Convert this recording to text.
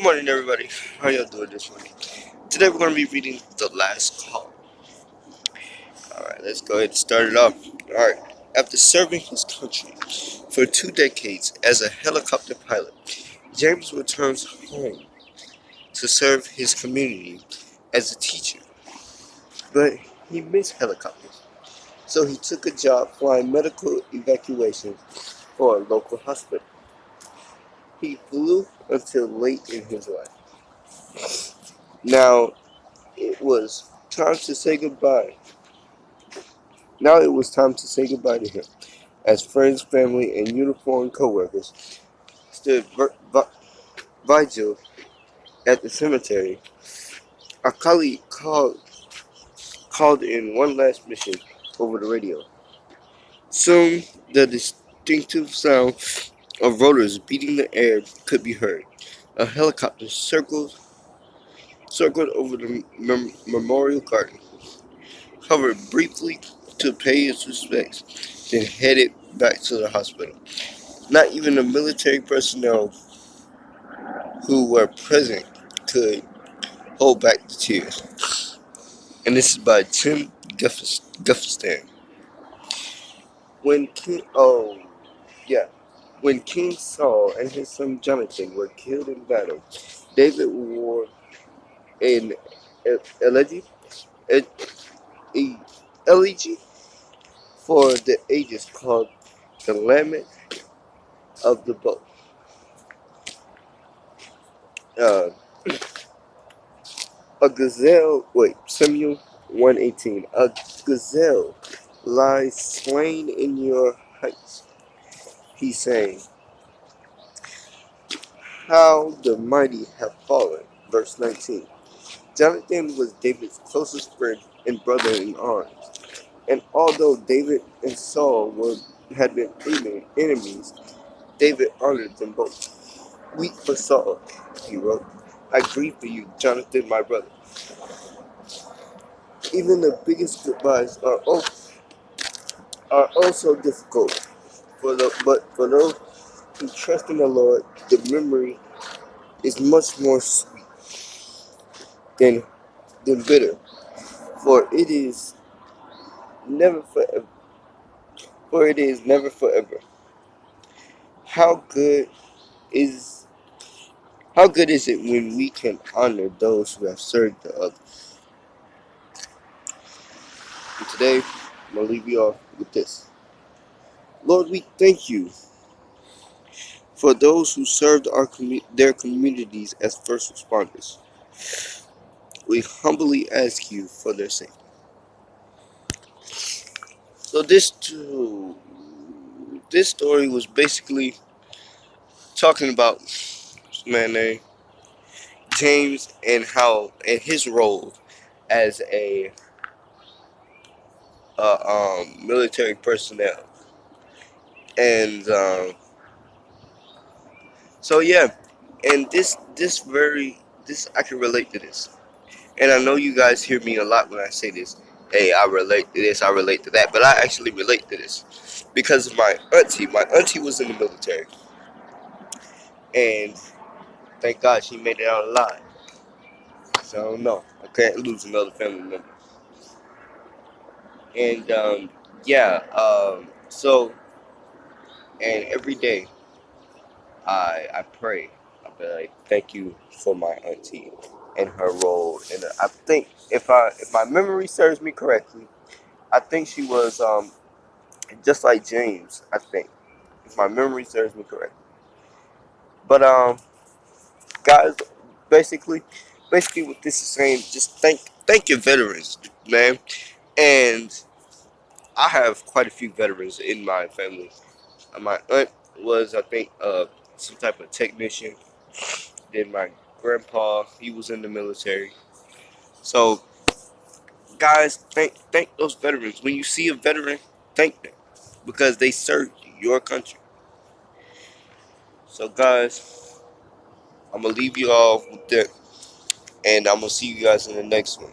Good morning, everybody. How y'all doing this morning? Today we're going to be reading The Last Call. Alright, let's go ahead and start it off. Alright, after serving his country for 2 decades as a helicopter pilot, James returns home to serve his community as a teacher. But he missed helicopters, so he took a job flying medical evacuations for a local hospital. He flew until late in his life. Now it was time to say goodbye Now it was time to say goodbye to him, as friends, family, and uniformed co-workers stood vigil at the cemetery. Our colleague called in one last mission over the radio. Soon, the distinctive sound of rotors beating the air could be heard. A helicopter circled over the memorial garden, hovered briefly to pay its respects, then headed back to the hospital. Not even the military personnel who were present could hold back the tears. And this is by Tim Guffistan. When King, oh yeah, when King Saul and his son Jonathan were killed in battle, David wore an elegy, e- elegy for the ages called the Lament of the Bow. Uh, a gazelle, wait, Samuel 1:18. A gazelle lies slain in your heights. He sang, how the mighty have fallen. Verse 19. Jonathan was David's closest friend and brother in arms. And although David and Saul had been enemies, David honored them both. Weep for Saul, he wrote. I grieve for you, Jonathan, my brother. Even the biggest goodbyes are also difficult. But for those who trust in the Lord, the memory is much more sweet than bitter, for it is never forever. For it is never forever. How good is how good is it when we can honor those who have served the others? And today, I'm gonna leave you off with this. Lord, we thank you for those who served their communities as first responders. We humbly ask you for their sake. So this story was basically talking about this man named James and his role as a military personnel, and so yeah, and this I can relate to this, and I know you guys hear me a lot when I say this. Hey, I relate to this, I relate to that, but I actually relate to this because of my auntie. My auntie was in the military, and thank God she made it out alive. So no, I can't lose another family member. And yeah, so and every day I pray. I be like, thank you for my auntie and her role. And I think if my memory serves me correctly, I think she was just like James. I think if my memory serves me correctly. But guys, basically, what this is saying, just thank your veterans, man. And I have quite a few veterans in my family. My aunt was, I think, some type of technician. Then my grandpa, he was in the military. So, guys, thank those veterans. When you see a veteran, thank them because they served your country. So, guys, I'm gonna leave you all with that, and I'm gonna see you guys in the next one.